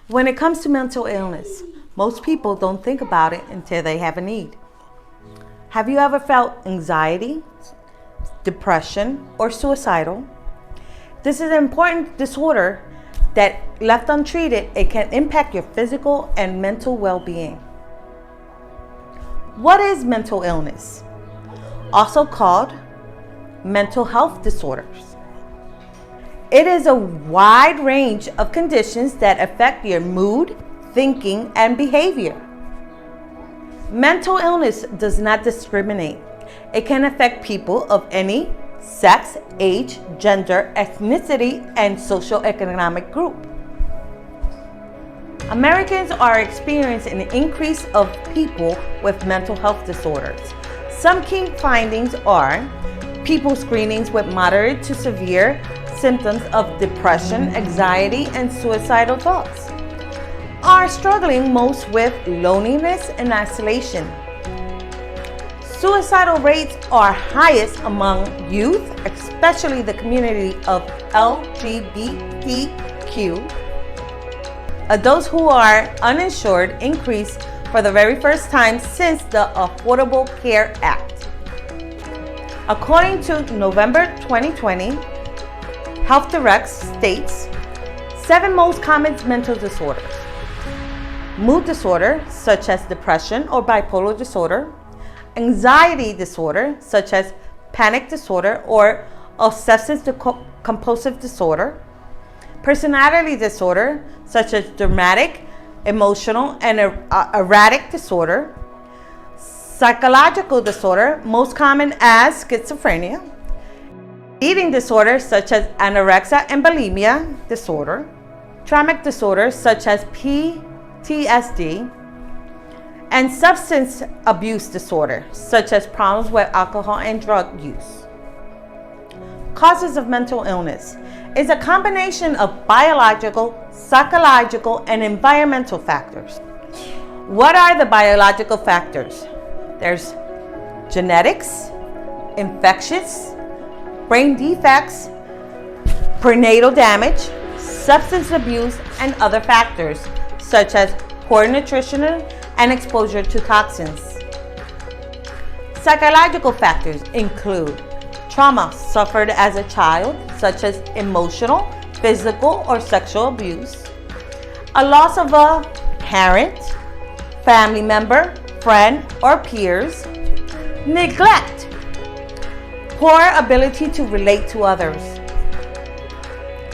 When it comes to mental illness, most people don't think about it until they have a need. Have you ever felt anxiety, depression, or suicidal? This is an important disorder that, left untreated, it can impact your physical and mental well-being. What is mental illness? Also called mental health disorders. It is a wide range of conditions that affect your mood, thinking, and behavior. Mental illness does not discriminate. It can affect people of any sex, age, gender, ethnicity, and socioeconomic group. Americans are experiencing an increase of people with mental health disorders. Some key findings are people screenings with moderate to severe symptoms of depression, anxiety, and suicidal thoughts are struggling most with loneliness and isolation. Suicidal rates are highest among youth, especially the community of LGBTQ. Adults who are uninsured increased for the very first time since the Affordable Care Act. According to November 2020, Healthdirect states 7 most common mental disorders: mood disorder, such as depression or bipolar disorder; anxiety disorder, such as panic disorder or obsessive compulsive disorder; personality disorder, such as dramatic, emotional, and erratic disorder; psychological disorder, most common as schizophrenia; eating disorders such as anorexia and bulimia disorder; traumatic disorders such as PTSD; and substance abuse disorder, such as problems with alcohol and drug use. Causes of mental illness is a combination of biological, psychological, and environmental factors. What are the biological factors? There's genetics, infectious, brain defects, prenatal damage, substance abuse, and other factors, such as poor nutrition and exposure to toxins. Psychological factors include trauma suffered as a child, such as emotional, physical, or sexual abuse; a loss of a parent, family member, friend, or peers; neglect; poor ability to relate to others.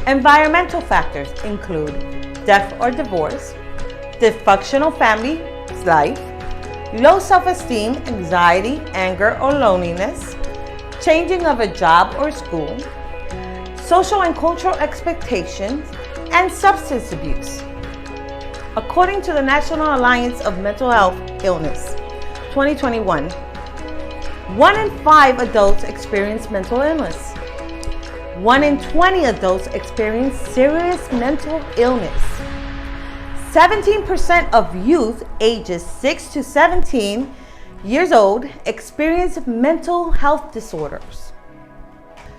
Environmental factors include death or divorce, dysfunctional family life, low self-esteem, anxiety, anger, or loneliness, changing of a job or school, social and cultural expectations, and substance abuse. According to the National Alliance of Mental Health Illness, 2021, 1 in 5 adults experience mental illness. 1 in 20 adults experience serious mental illness. 17% of youth ages 6 to 17 years old experience mental health disorders.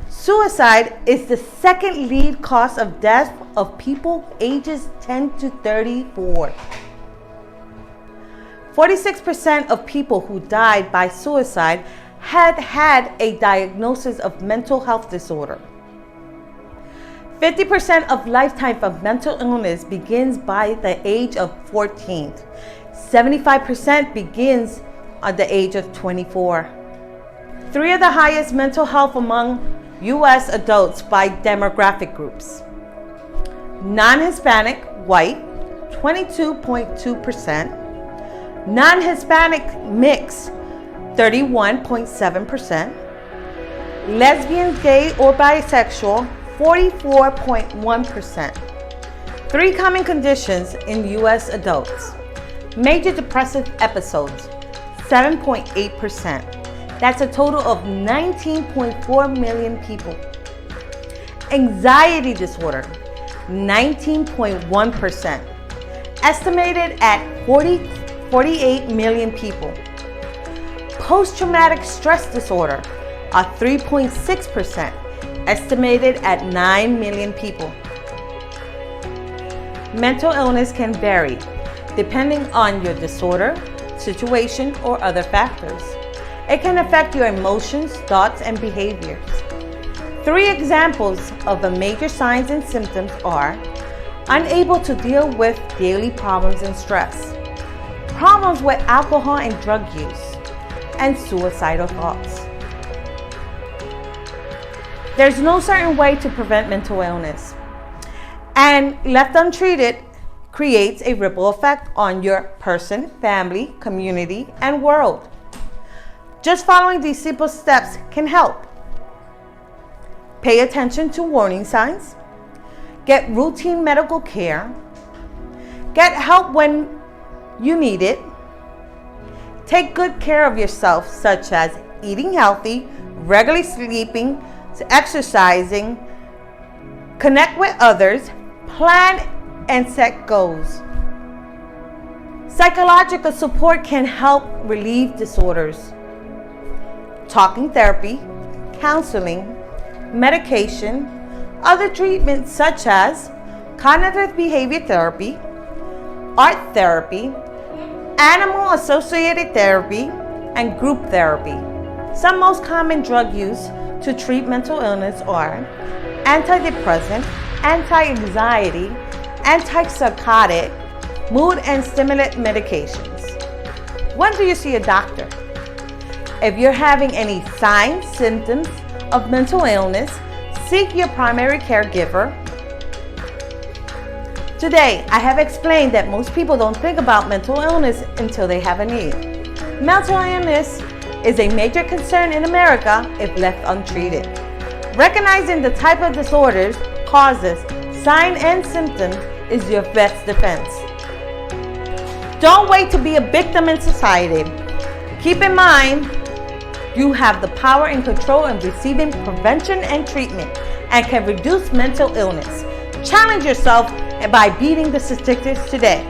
Suicide is the second lead cause of death of people ages 10 to 34. 46% of people who died by suicide had had a diagnosis of mental health disorder. 50% of lifetime of mental illness begins by the age of 14. 75% begins at the age of 24. 3 of the highest mental health among U.S. adults by demographic groups: non-Hispanic, white, 22.2%; non-Hispanic, mixed, 31.7%; lesbian, gay, or bisexual, 44.1%. 3 common conditions in U.S. adults: major depressive episodes, 7.8%. That's a total of 19.4 million people. Anxiety disorder, 19.1%, estimated at 48 million people. Post-traumatic stress disorder, 3.6%, estimated at 9 million people. mental illness can vary depending on your disorder, situation, or other factors. It can affect your emotions, thoughts, and behaviors. 3 examples of the major signs and symptoms are unable to deal with daily problems and stress, problems with alcohol and drug use, and suicidal thoughts. There's no certain way to prevent mental illness, and left untreated creates a ripple effect on your person, family, community, and world. Just following these simple steps can help. Pay attention to warning signs. Get routine medical care. Get help when you need it. Take good care of yourself, such as eating healthy, regularly sleeping, exercising, connect with others, plan and set goals. Psychological support can help relieve disorders. Talking therapy, counseling, medication, other treatments such as cognitive behavior therapy, art therapy, animal-associated therapy, and group therapy. Some most common drug use to treat mental illness are antidepressant, anti-anxiety, antipsychotic, mood and stimulant medications. When do you see a doctor? If you're having any signs, symptoms of mental illness, seek your primary caregiver. Today, I have explained that most people don't think about mental illness until they have a need. Mental illness is a major concern in America if left untreated. Recognizing the type of disorders, causes, signs, and symptoms is your best defense. Don't wait to be a victim in society. Keep in mind, you have the power and control in receiving prevention and treatment and can reduce mental illness. Challenge yourself by beating the statistics today.